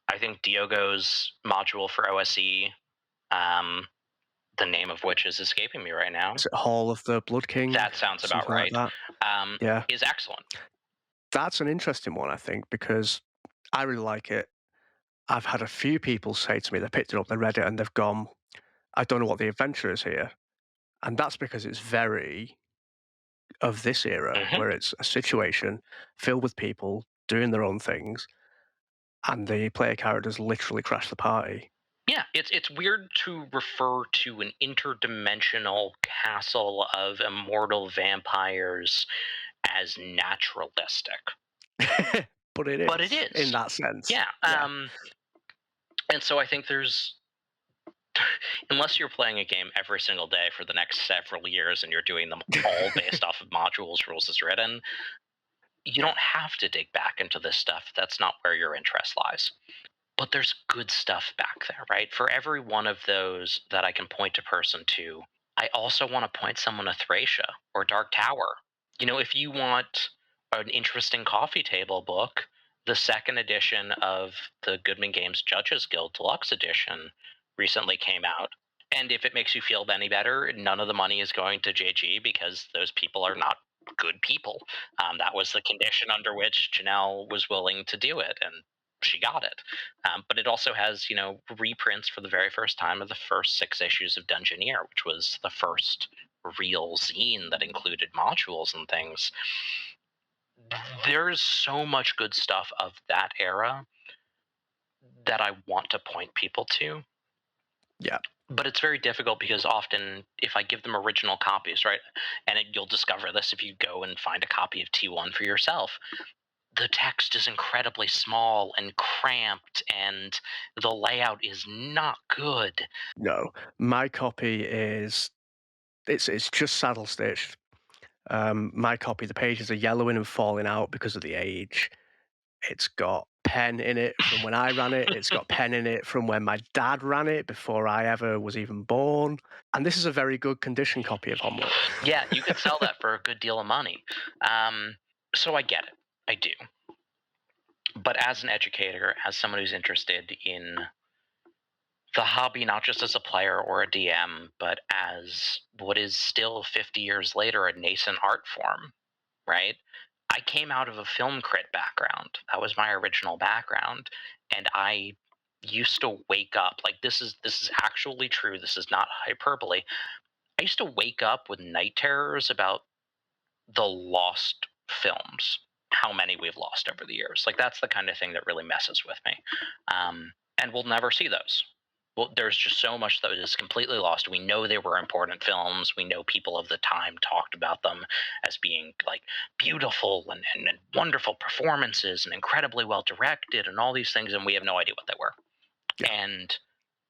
I think Diogo's module for OSE, the name of which is escaping me right now. Is it Hall of the Blood King? That sounds about Something like right. that. Yeah. Is excellent. That's an interesting one, I think, because I really like it. I've had a few people say to me, they picked it up, they read it, and they've gone, I don't know what the adventure is here. And that's because it's very of this era, Hmm. where it's a situation filled with people doing their own things, and the player characters literally crash the party. Yeah, it's weird to refer to an interdimensional castle of immortal vampires as naturalistic, But it but it is, in is. that sense. Yeah. Yeah. And so I think there's, unless you're playing a game every single day for the next several years and you're doing them all based off of modules, rules as written, you don't have to dig back into this stuff. That's not where your interest lies. But there's good stuff back there, right? For every one of those that I can point a person to, I also want to point someone to Thracia or Dark Tower. If you want an interesting coffee table book, the second edition of the Goodman Games Judges Guild Deluxe Edition recently came out. And if it makes you feel any better, none of the money is going to JG because those people are not good people. That was the condition under which Janelle was willing to do it, and she got it. But it also has, reprints for the very first time of the first 6 issues of Dungeoneer, which was the first real zine that included modules and things. There's so much good stuff of that era that I want to point people to. Yeah. But it's very difficult because often, if I give them original copies, right, and you'll discover this if you go and find a copy of T1 for yourself, the text is incredibly small and cramped, and the layout is not good. No. My copy is it's just saddle stitched. My copy, the pages are yellowing and falling out because of the age. It's got pen in it from when I ran it. It's got pen in it from when my dad ran it before I ever was even born. And this is a very good condition copy of Homelet. Yeah, you could sell that for a good deal of money. So I get it. I do. But as an educator, as someone who's interested in the hobby, not just as a player or a DM, but as what is still 50 years later a nascent art form, right? I came out of a film crit background. That was my original background, and I used to wake up, like, this is actually true. This is not hyperbole. I used to wake up with night terrors about the lost films, how many we've lost over the years. Like, that's the kind of thing that really messes with me. And we'll never see those. Well, there's just so much that is completely lost. We know they were important films. We know people of the time talked about them as being like beautiful and wonderful performances and incredibly well directed and all these things, and we have no idea what they were. Yeah. And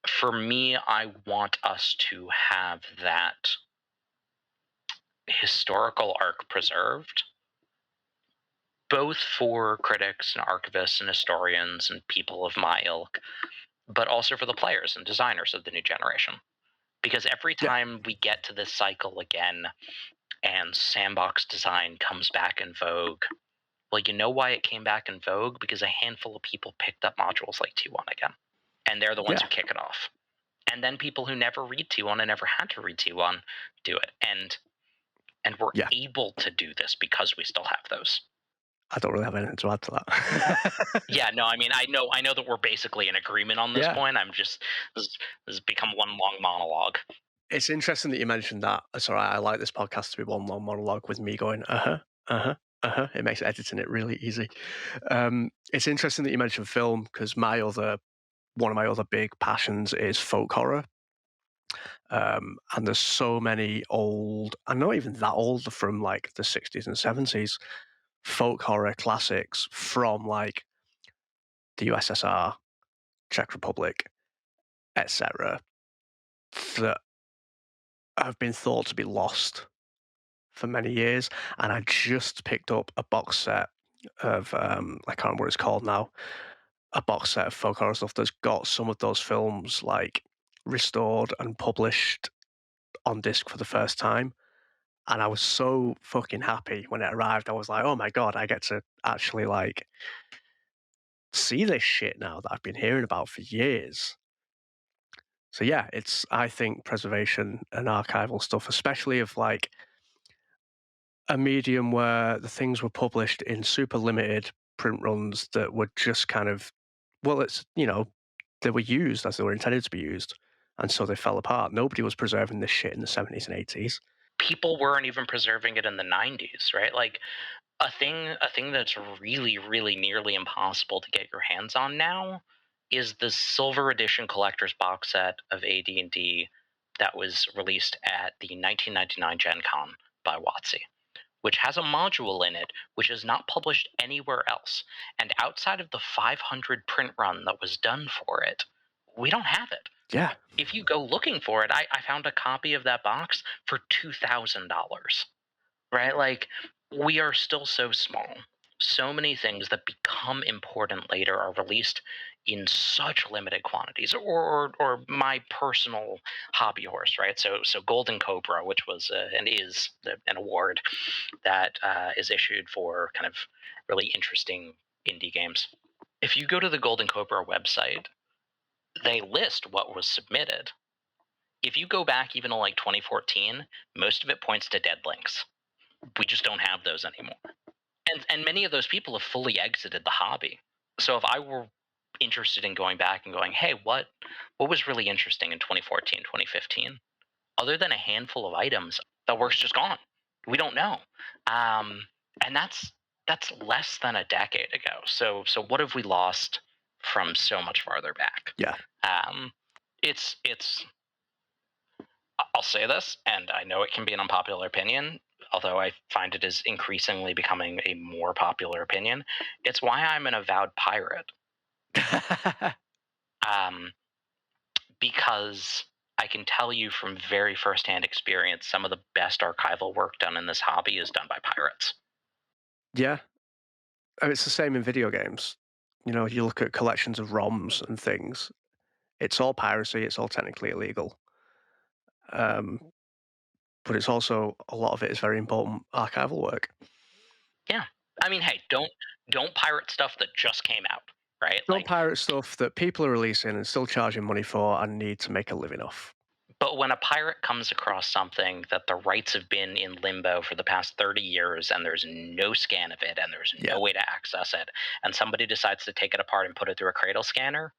for me, I want us to have that historical arc preserved, both for critics and archivists and historians and people of my ilk, but also for the players and designers of the new generation. Because every Yeah. time we get to this cycle again and sandbox design comes back in vogue, well, you know why it came back in vogue? Because a handful of people picked up modules like T1 again. And they're the ones who Yeah. kick it off. And then people who never read T1 and never had to read T1 do it. And we're Yeah. able to do this because we still have those. I don't really have anything to add to that. Yeah, no, I mean, I know that we're basically in agreement on this Yeah. point. This has become one long monologue. It's interesting that you mentioned that. Sorry, I like this podcast to be one long monologue with me going, uh-huh, uh-huh, uh-huh. It makes editing it really easy. It's interesting that you mentioned film because one of my other big passions is folk horror. And there's so many old, and not even that old, from like the 60s and 70s, folk horror classics from like the USSR, Czech Republic, etc. that have been thought to be lost for many years. And I just picked up a box set of I can't remember what it's called now. A box set of folk horror stuff that's got some of those films like restored and published on disc for the first time. And I was so fucking happy when it arrived. I was like, oh my God, I get to actually like see this shit now that I've been hearing about for years. So yeah, it's I think preservation and archival stuff, especially of like a medium where the things were published in super limited print runs that were just kind of well, it's they were used as they were intended to be used, and so they fell apart. Nobody was preserving this shit in the 70s and 80s. People weren't even preserving it in the 90s, right? Like a thing that's really really nearly impossible to get your hands on now is the silver edition collector's box set of AD&D that was released at the 1999 Gen Con by WotC, which has a module in it which is not published anywhere else. And outside of the 500 print run that was done for it, we don't have it. Yeah, If you go looking for it, I found a copy of that box for $2,000. Right? Like, we are still so small. So many things that become important later are released in such limited quantities. Or my personal hobby horse, right? So Golden Cobra, which was and is an award that is issued for kind of really interesting indie games. If you go to the Golden Cobra website, they list what was submitted. If you go back even to like 2014, most of it points to dead links. We just don't have those anymore. And many of those people have fully exited the hobby. So if I were interested in going back and going, hey, what was really interesting in 2014, 2015? Other than a handful of items, that work's just gone. We don't know. And that's less than a decade ago. So what have we lost from so much farther back? yeah, Um, it's I'll say this, and I know it can be an unpopular opinion, although I find it is increasingly becoming a more popular opinion. It's why I'm an avowed pirate. Um, because I can tell you from very firsthand experience, some of the best archival work done in this hobby is done by pirates. yeah. And it's the same in video games. You look at collections of ROMs and things. It's all piracy. It's all technically illegal. Um, but it's also a lot of it is very important archival work. Yeah, I mean, hey, don't pirate stuff that just came out, right? Don't Like, pirate stuff that people are releasing and still charging money for and need to make a living off. but when a pirate comes across something that the rights have been in limbo for the past 30 years and there's no scan of it and there's Yeah, no way to access it, and somebody decides to take it apart and put it through a cradle scanner,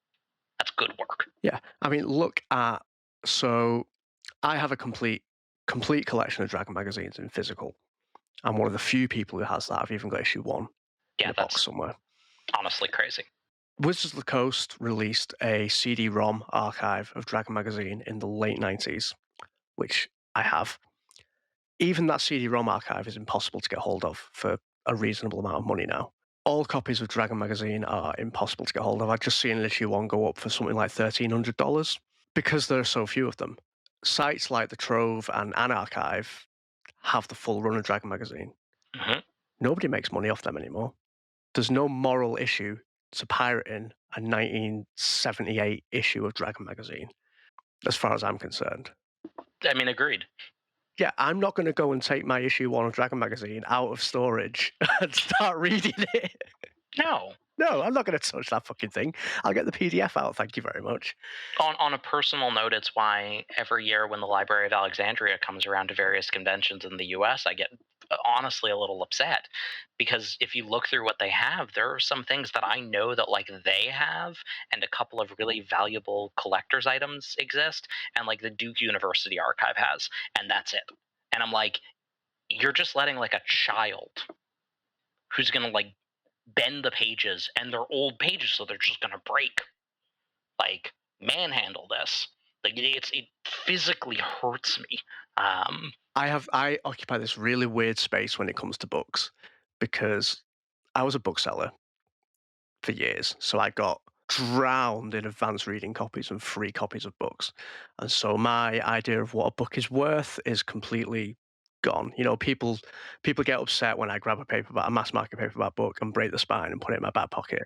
that's good work. yeah. I mean, look at so I have a complete collection of Dragon magazines in physical. I'm one of the few people who has that. I've even got issue one in Yeah, a box that's somewhere. honestly crazy. Wizards of the Coast released a CD-ROM archive of Dragon magazine in the late 90s, which I have. Even that CD-ROM archive is impossible to get hold of for a reasonable amount of money now. All copies of Dragon magazine are impossible to get hold of. I've just seen issue one go up for something like $1,300 because there are so few of them. Sites like the Trove and An Archive have the full run of Dragon magazine. Hmm. Nobody makes money off them anymore. There's no moral issue to pirating a 1978 issue of Dragon magazine, as far as I'm concerned. I mean, agreed. Yeah, I'm not going to go and take my issue one of Dragon magazine out of storage and start reading it. No, No, I'm not going to touch that fucking thing. I'll get the PDF out. Thank you very much. on a personal note, it's why every year when the Library of Alexandria comes around to various conventions in the US, I get honestly a little upset, because if you look through what they have, there are some things that I know that like they have, and a couple of really valuable collector's items exist, and like the Duke University archive has, and that's it. And I'm like, you're just letting like a child who's gonna like bend the pages, and they're old pages, so they're just gonna break, like, manhandle this. Like, it physically hurts me. Um, I occupy this really weird space when it comes to books because I was a bookseller for years. So I got drowned in advanced reading copies and free copies of books. And so my idea of what a book is worth is completely gone. You know, people get upset when I grab a mass market paperback book and break the spine and put it in my back pocket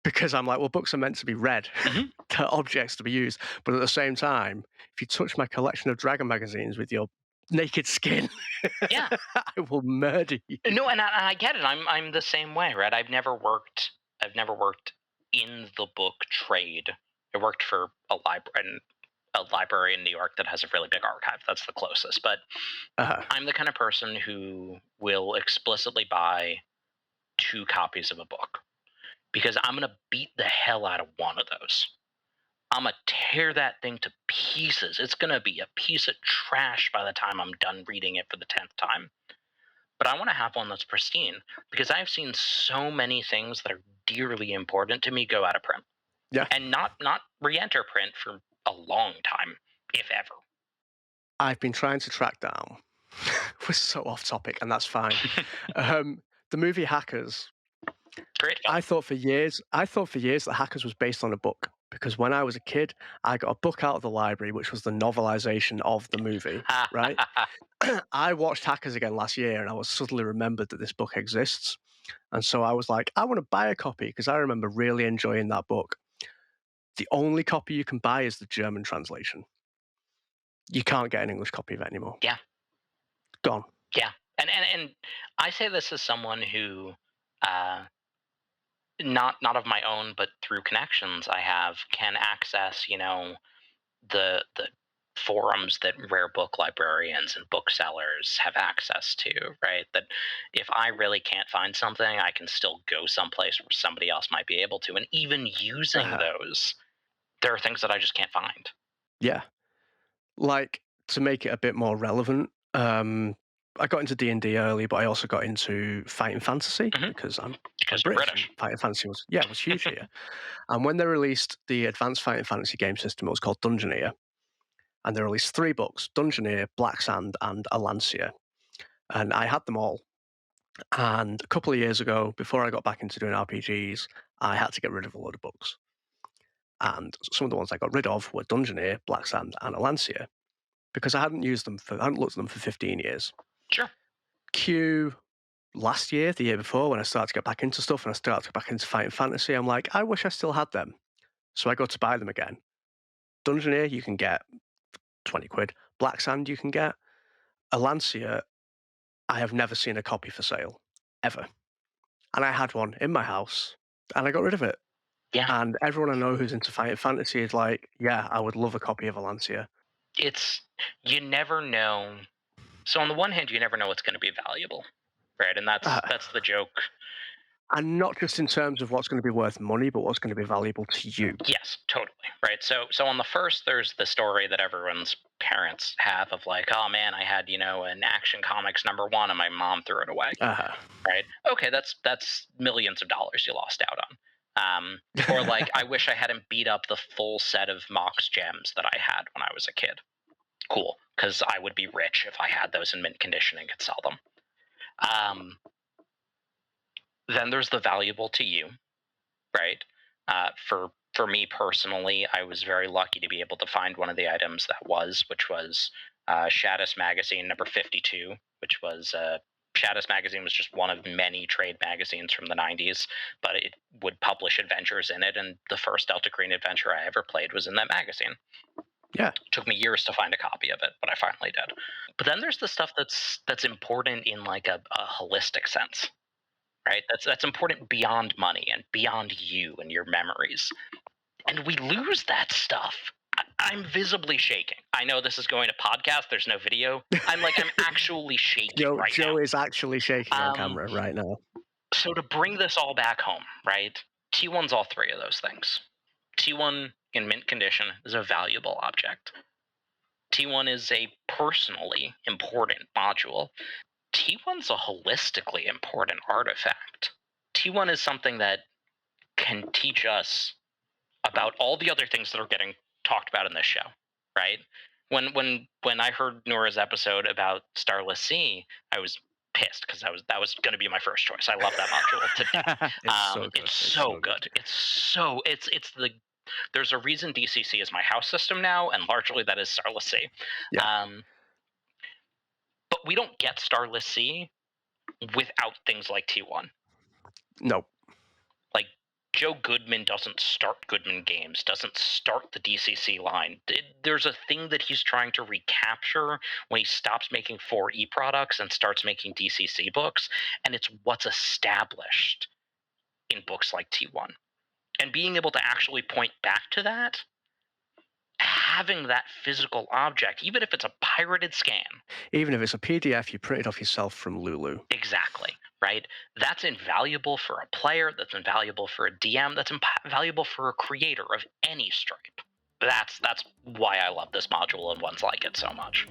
because I'm like, well, books are meant to be read. Mhm. They're objects to be used. But at the same time, if you touch my collection of Dragon magazines with your naked skin, Yeah. I will murder you. No, and I get it. I'm the same way, right? I've never worked in the book trade. I worked for a library in New York that has a really big archive. That's the closest. But Uh, I'm the kind of person who will explicitly buy 2 copies of a book because I'm gonna beat the hell out of one of those. I'm gonna tear that thing to pieces. It's gonna be a piece of trash by the time I'm done reading it for the 10th time. But I want to have one that's pristine because I've seen so many things that are dearly important to me go out of print yeah, and not re-enter print for a long time, if ever. I've been trying to track down. We're so off topic, and that's fine. The movie Hackers. Great I thought for years that Hackers was based on a book because when I was a kid, I got a book out of the library which was the novelization of the movie. film. Right? I watched Hackers again last year, and I was suddenly remembered that this book exists, and so I was like, I want to buy a copy because I remember really enjoying that book. The only copy you can buy is the German translation. You can't get an English copy of it anymore. Yeah. Gone. Yeah, and I say this as someone who, uh, not of my own, but through connections I have, can access the forums that rare book librarians and booksellers have access to, right? That if I really can't find something, I can still go someplace where somebody else might be able to. And even using Uh, those, there are things that I just can't find. yeah. Like, to make it a bit more relevant, I got into D&D early, but I also got into Fighting Fantasy Mhm. because I'm Because you're British, and British. Fighting Fantasy was huge here. And when they released the advanced Fighting Fantasy game system, it was called Dungeoneer, and they released 3 books: Dungeoneer, Black Sand, and Alancia. And I had them all. And a couple of years ago, before I got back into doing RPGs, I had to get rid of a load of books. And some of the ones I got rid of were Dungeoneer, Black Sand, and Alancia because I hadn't looked at them for 15 years. Sure. Q last year, the year before, when I started to get back into stuff and I started to get back into Fighting Fantasy, I'm like, I wish I still had them. So I go to buy them again. Dungeoneer, you can get 20 quid. Black Sand, you can get. Alancia, I have never seen a copy for sale, ever. And I had one in my house and I got rid of it. Yeah. And everyone I know who's into Fighting Fantasy is like, yeah, I would love a copy of Alancia. It's you never know. So on the one hand, you never know what's going to be valuable, right? And that's Uh, that's the joke. and not just in terms of what's going to be worth money, but what's going to be valuable to you. Yes, totally. Right. So on the first, there's the story that everyone's parents have of like, oh man, I had an Action Comics #1 and my mom threw it away. Uh, Right. Okay, that's millions of dollars you lost out on. Or like, I wish I hadn't beat up the full set of Mox gems that I had when I was a kid. Cool, because I would be rich if I had those in mint condition and could sell them. Um, then there's the valuable to you, right? For me personally, I was very lucky to be able to find one of the items which was Shaddus Magazine #52, which was Shaddus Magazine was just one of many trade magazines from the 90s, but it would publish adventures in it, and the first Delta Green adventure I ever played was in that magazine. yeah. It took me years to find a copy of it, but I finally did. But then there's the stuff that's important in like a holistic sense, right? That's important beyond money and beyond you and your memories. And we lose that stuff. I'm visibly shaking. I know this is going to podcast. There's no video. I'm actually shaking Joe, right Joe now. is actually shaking on Um, camera right now. So to bring this all back home, right? T1's all 3 of those things. T1 in mint condition is a valuable object. T1 is a personally important module. T1's a holistically important artifact. T1 is something that can teach us about all the other things that are getting talked about in this show, right? When I heard Nora's episode about Starless Sea, I was pissed because that was going to be my first choice. I love that module to death. It's so good. It's so good. It's the there's a reason DCC is my house system now, and largely that is Starless C. Yeah. But we don't get Starless C without things like T1. No. Like, Joe Goodman doesn't start Goodman Games, doesn't start the DCC line. There's a thing that he's trying to recapture when he stops making 4E products and starts making DCC books, and it's what's established in books like T1. And being able to actually point back to that, having that physical object, even if it's a pirated scan. Even if it's a PDF you printed off yourself from Lulu. Exactly, right? That's invaluable for a player, that's invaluable for a DM, that's invaluable for a creator of any stripe. That's why I love this module and ones like it so much.